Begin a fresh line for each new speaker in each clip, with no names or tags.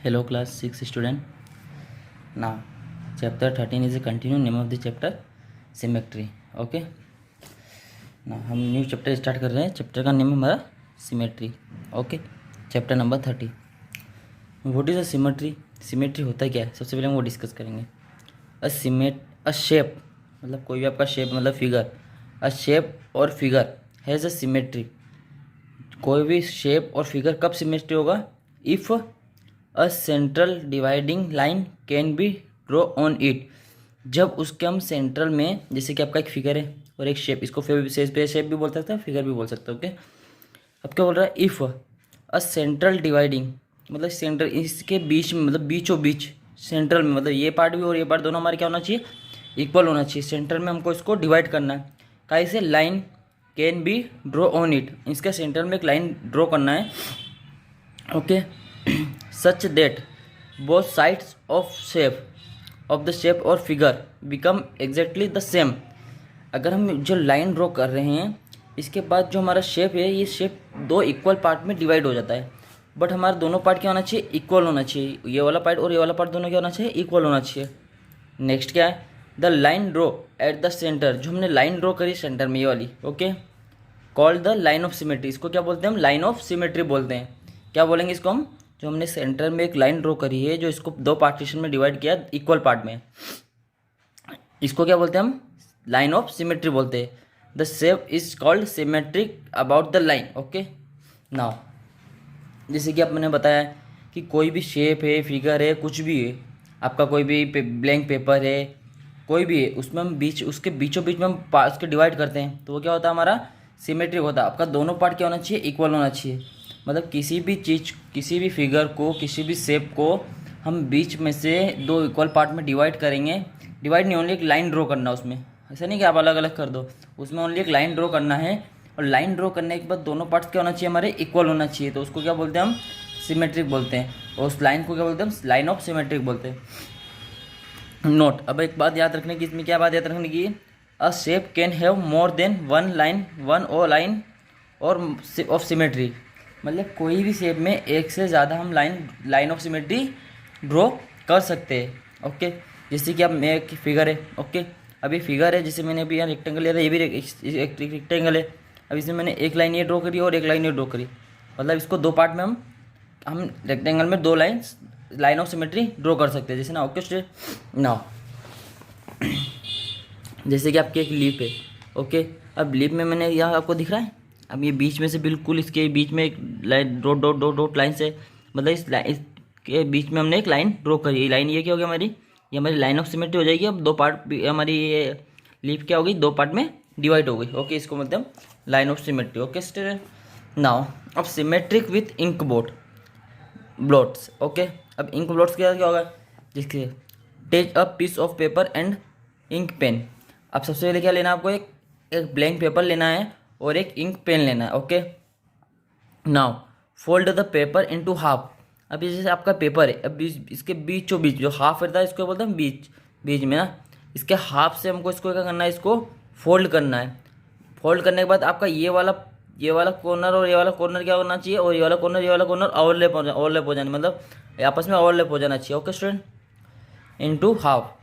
Hello class 6 student. Now chapter 13 is a continue name of the chapter symmetry. Okay. Now हम new chapter start कर रहे हैं. Chapter का name हमारा symmetry. Okay. Chapter number 30. What is a symmetry. Symmetry होता है क्या है, सबसे पहले हम वो डिस्कस करेंगे. अ शेप मतलब कोई भी आपका शेप मतलब फिगर. अ शेप और फिगर हैज़ अ सिमेट्री. कोई भी शेप और फिगर कब सिमेट्री होगा. If a central dividing line can be draw on it. जब उसके हम सेंट्रल में, जैसे कि आपका एक फिगर है और एक शेप, इसको शेप भी बोल सकते हैं, फिगर भी बोल सकते हो. ओके. अब क्या बोल रहा है. इफ़ अ सेंट्रल डिवाइडिंग मतलब सेंटर इसके बीच में, मतलब बीचों बीच सेंट्रल में, मतलब ये पार्ट भी और ये पार्ट दोनों हमारे क्या होना चाहिए, इक्वल होना चाहिए. सेंटर में हमको इसको डिवाइड करना है. कैसे. Line can be draw on it. इसके सेंटर में एक लाइन ड्रॉ करना है. Okay. Such that both sides of the shape और figure become exactly the same. अगर हम जो लाइन ड्रॉ कर रहे हैं, इसके बाद जो हमारा शेप है, ये शेप दो इक्वल पार्ट में डिवाइड हो जाता है. बट हमारा दोनों पार्ट क्या होना चाहिए, इक्वल होना चाहिए. ये वाला पार्ट और ये वाला पार्ट दोनों क्या होना चाहिए, इक्वल होना चाहिए. नेक्स्ट क्या है. The line draw at the centre. जो हमने लाइन ड्रॉ करी सेंटर में, ये वाली. Okay. Called the line of symmetry. इसको क्या बोलते हैं हम, लाइन ऑफ सिमेट्री बोलते हैं. क्या बोलेंगे इसको हम, जो हमने सेंटर में एक लाइन ड्रॉ करी है, जो इसको दो पार्टीशन में डिवाइड किया इक्वल पार्ट में, इसको क्या बोलते हैं हम, लाइन ऑफ सिमेट्री बोलते हैं. The shape is called symmetric about the line. Okay. Now जैसे कि आप मैंने बताया कि कोई भी शेप है, फिगर है, कुछ भी है, आपका कोई भी ब्लैंक पेपर है, कोई भी है, उसमें हम उसके बीचों बीच में हम उसके डिवाइड करते हैं, तो वो क्या होता है, हमारा सिमेट्रिक होता है. आपका दोनों पार्ट क्या होना चाहिए, इक्वल होना चाहिए. मतलब किसी भी चीज़, किसी भी फिगर को, किसी भी शेप को हम बीच में से दो इक्वल पार्ट में डिवाइड करेंगे. डिवाइड नहीं, ओनली एक लाइन ड्रॉ करना उसमें. ऐसा नहीं कि आप अलग अलग कर दो, उसमें ओनली एक लाइन ड्रॉ करना है. और लाइन ड्रॉ करने के बाद दोनों पार्ट्स क्या होना चाहिए, हमारे इक्वल होना चाहिए. तो उसको क्या बोलते हैं हम, सिमेट्रिक बोलते हैं. और उस लाइन को क्या बोलते हैं हम, लाइन ऑफ सिमेट्रिक बोलते हैं. नोट. अब एक बात याद रखने की, इसमें क्या बात याद रखने की, अ shape can have more than one और लाइन और ऑफ सिमेट्री. मतलब कोई भी शेप में एक से ज़्यादा हम लाइन ऑफ सिमेट्री ड्रॉ कर सकते हैं. ओके. जैसे कि अब एक फिगर है. ओके. अब ये फिगर है, जैसे मैंने अभी यहाँ रेक्टेंगल लिया था, ये भी एक रेक्टेंगल है. अब इसमें मैंने एक लाइन ये ड्रॉ करी और एक लाइन ये ड्रॉ करी. मतलब इसको दो पार्ट में हम रेक्टेंगल में दो लाइन ऑफ सिमेट्री ड्रॉ कर सकते हैं. जैसे ना. Okay student. नाउ जैसे कि आपकी एक लीफ है. ओके. अब लीफ में मैंने यहाँ आपको दिख रहा है, अब ये बीच में से बिल्कुल इसके बीच में एक line dot dot dot dot line से, मतलब इसके बीच में हमने एक लाइन ड्रॉ करी. लाइन ये क्या हो गया हमारी, ये हमारी लाइन ऑफ सिमेट्री हो जाएगी. अब दो पार्ट हमारी ये लीफ क्या होगी, दो पार्ट में डिवाइड हो गई. ओके. इसको मतलब line of symmetry. Okay student. Now अब symmetric with ink blots. Okay. अब इंक ब्लॉट्स क्या क्या होगा, जिसके take a piece of paper and ink pen. अब सबसे पहले क्या लेना है आपको, एक ब्लैंक पेपर लेना है और एक इंक पेन लेना है. Okay. Now fold the paper into half. अब जैसे आपका पेपर है, अब इसके बीचों बीच जो हाफ रहता है, इसको बोलते हैं बीच में ना, इसके हाफ से हमको इसको क्या करना है, इसको फोल्ड करना है. फोल्ड करने के बाद आपका ये वाला कॉर्नर और ये वाला कॉर्नर क्या होना चाहिए, और ये वाला कॉर्नर ओवरलैप हो जाना, मतलब आपस में ओवरलैप हो जाना चाहिए. Okay student. Into half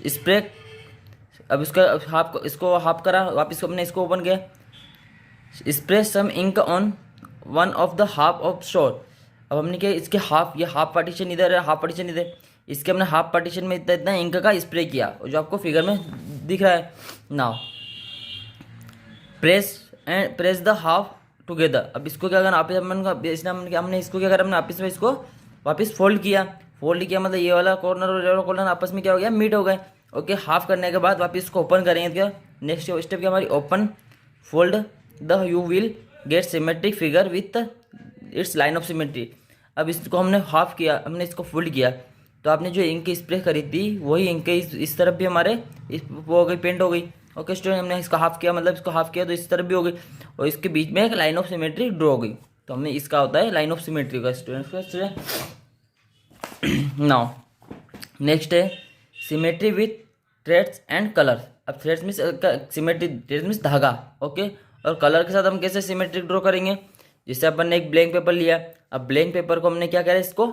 spray. अब इसको हाफ करा, वापस हमने इसको ओपन किया. Spray some ink on one of the half of shore. अब हमने क्या, इसके ये हाफ पार्टीशन इधर है, हाफ पार्टीशन इधर, इसके हमने हाफ पार्टीशन में इतना इंक का स्प्रे किया, जो आपको फिगर में दिख रहा है. Now press the half together. अब इसको क्या करना, हमने इसको क्या करा, हमने आपस में इसको वापस फोल्ड किया. मतलब ये वाला कॉर्नर और ये वाला कॉर्नर आपस में क्या हो गया, मीट हो गए. ओके. हाफ करने के बाद वापस इसको ओपन करेंगे. क्या नेक्स्ट स्टेप क्या हमारी, open fold the you will get symmetric figure with its line of symmetry. अब इसको हमने हाफ किया, हमने इसको फोल्ड किया, तो आपने जो इंक स्प्रे करी थी, वही इंक इस तरफ भी हमारे वो हो गई, पेंट हो गई. Okay student. हमने इसका हाफ किया, मतलब इसको हाफ किया तो इस तरफ भी हो गई, और इसके बीच में एक लाइन ऑफ सिमेट्री ड्रॉ हो गई. तो हमने इसका होता है लाइन ऑफ सिमेट्री का स्टूडेंट. नाउ नेक्स्ट है symmetry with threads and colour. अब threads means symmetry, threads means धागा. ओके. और कलर के साथ हम कैसे सिमेट्रिक ड्रॉ करेंगे, जैसे अपन ने एक ब्लैंक पेपर लिया. अब ब्लैंक पेपर को हमने क्या करा, इसको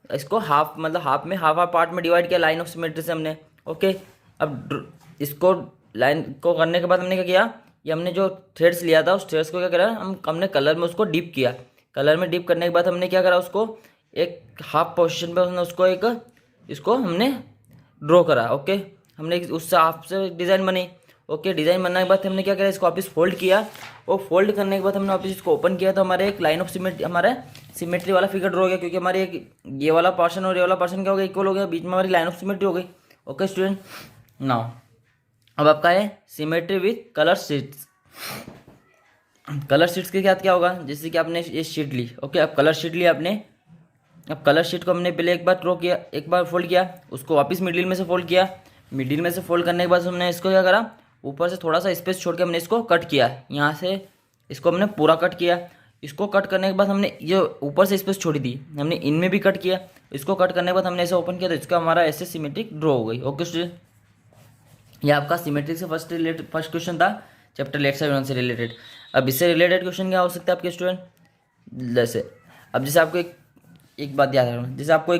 इसको हाफ मतलब हाफ में हाफ पार्ट में डिवाइड किया लाइन ऑफ सिमेट्री से हमने। ओके, अब इसको लाइन को करने के बाद हमने क्या किया, ये हमने जो थ्रेड्स लिया था उस थ्रेड्स को क्या करा, हमने कलर में उसको डिप किया। कलर में डिप करने के बाद हमने क्या करा, उसको एक हाफ पोजीशन पे हमने उसको एक इसको हमने ड्रॉ करा। ओके, हमने उससे हाफ से डिज़ाइन बनी। ओके, डिज़ाइन बनने के बाद हमने क्या करा, इसको वापस फोल्ड किया और फोल्ड करने के बाद हमने वापस इसको ओपन किया तो हमारे एक लाइन ऑफ सिमेट्री, हमारा सिमेट्री वाला फिगर ड्रॉ हो गया, क्योंकि हमारे एक ये वाला पोर्शन और ये वाला पोर्शन क्या हो गया, इक्वल हो गया, बीच में हमारी लाइन ऑफ सिमेट्री हो गई। ओके स्टूडेंट, नाउ अब आपका है symmetry with colour sheets. Colour sheets के साथ क्या होगा, जैसे कि आपने ये शीट ली। ओके, अब कलर शीट ली आपने, अब कलर शीट को हमने पहले एक बार ड्रॉ किया, एक बार फोल्ड किया, उसको वापस मिडिल में से फोल्ड किया। मिडिल में से फोल्ड करने के बाद हमने इसको क्या करा, ऊपर से थोड़ा सा स्पेस छोड़ के हमने इसको कट किया। यहाँ से इसको हमने पूरा कट किया। इसको कट करने के बाद हमने ये ऊपर से स्पेस छोड़ी थी, हमने इनमें भी कट किया। इसको कट करने के बाद हमने ऐसे ओपन किया तो इसका हमारा ऐसे सिमेट्रिक ड्रॉ हो गई। ओके स्टूडेंट, ये आपका सिमेट्रिक से फर्स्ट क्वेश्चन था चैप्टर लेफ्ट साइड वन से रिलेटेड। अब इससे रिलेटेड क्वेश्चन क्या हो सकता है आपके स्टूडेंट, जैसे अब जैसे आपको एक बात याद रखना, जैसे आपको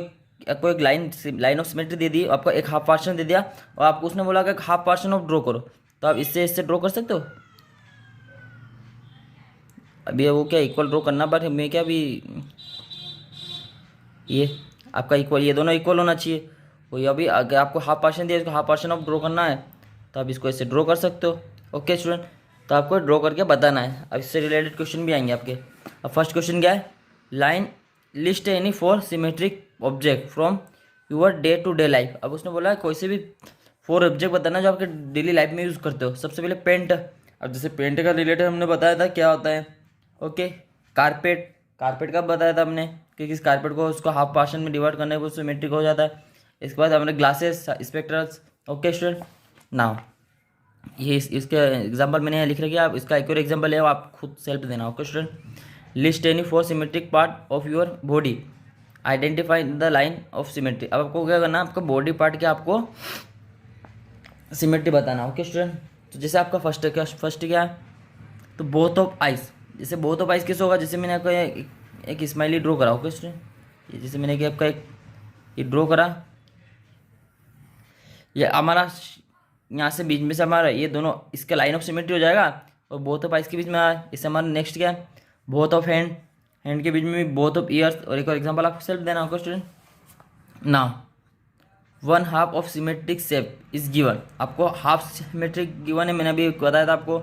एक लाइन ऑफ सिमेट्री दे दी, आपको एक हाफ पोर्शन दे दिया और आपको उसने बोला कि हाफ पोर्शन ऑफ ड्रॉ करो, तो आप इससे ड्रॉ कर सकते हो। अभी वो क्या इक्वल ड्रॉ करना, बट मैं क्या अभी ये आपका इक्वल, ये दोनों इक्वल होना चाहिए। वही अभी अगर आपको हाफ पोर्शन दिया, इसको हाफ पोर्शन ऑफ ड्रॉ करना है तो आप इसको ऐसे ड्रॉ कर सकते हो। ओके स्टूडेंट, तो आपको ड्रॉ करके बताना है। अब इससे रिलेटेड क्वेश्चन भी आएंगे आपके। अब फर्स्ट क्वेश्चन क्या है, line list any 4 symmetric object from your day to day life. अब उसने बोला कोई से भी 4 ऑब्जेक्ट बताना जो आपके डेली लाइफ में यूज़ करते हो। सबसे पहले पेंट। अब जैसे पेंट का रिलेटेड हमने बताया था क्या होता है। ओके, कारपेट का बताया था हमने कि किस कारपेट को उसको हाफ पोर्शन में डिवाइड करने को सिमेट्रिक हो जाता है। इसके बाद हमने ग्लासेस, स्पेक्ट्रल्स। ओके स्टूडेंट, नाउ ये इसके एग्जांपल मैंने यहाँ लिख रखी है, आप इसका एक और एग्जांपल है, आप खुद सेल्फ देना। Okay student, list any 4 symmetric part of your body, identify the line of symmetry. अब आपको क्या करना है, आपका बॉडी पार्ट के आपको सिमेट्री बताना। ओके स्टूडेंट, तो जैसे आपका फर्स्ट क्या है, तो बोथ ऑफ आइज। जैसे बोथ ऑफ आइज किस होगा, जैसे मैंने आपको एक स्माइली ड्रॉ करा। ओके स्टूडेंट, जैसे मैंने कि आपका एक ये ड्रॉ करा, ये हमारा यहाँ से बीच में से हमारा ये दोनों इसका लाइन ऑफ सिमेट्री हो जाएगा और बोथ ऑफ आइज के बीच में आया। इससे हमारा नेक्स्ट क्या है, बोथ ऑफ हैंड के बीच में भी बोथ ऑफ ईयर्स। और एक और एग्जांपल आपको सेल्फ देना होगा student. Now 1 half of symmetric shape is given. आपको हाफ सिमेट्रिक गिवन है, मैंने अभी बताया था आपको।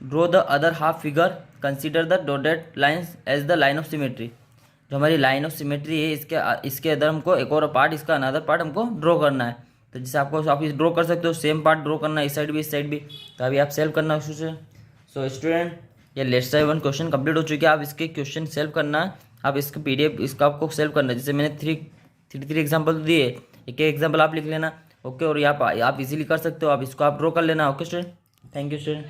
Draw the other half figure, consider the dotted lines as the line of symmetry. जो हमारी लाइन ऑफ सिमेट्री है इसके अंदर हमको एक और पार्ट, इसका अनदर पार्ट हमको ड्रॉ करना है। तो जैसे आपको आप इस ड्रॉ कर सकते हो, सेम पार्ट ड्रॉ करना है, इस साइड भी इस साइड भी। तो अभी आप सेल्व करना उससे। सो स्टूडेंट, ये लेफ्ट साइड 1 क्वेश्चन कंप्लीट हो चुके हैं। आप इसके क्वेश्चन सेल्व करना है, आप इसका PDF इसका आपको सेल्व करना है। जैसे मैंने थ्री एग्जाम्पल दिए, एक एग्जाम्पल आप लिख लेना। ओके, और आप इजीली कर सकते हो, आप इसको आप ड्रॉ कर लेना। Okay student, thank you student.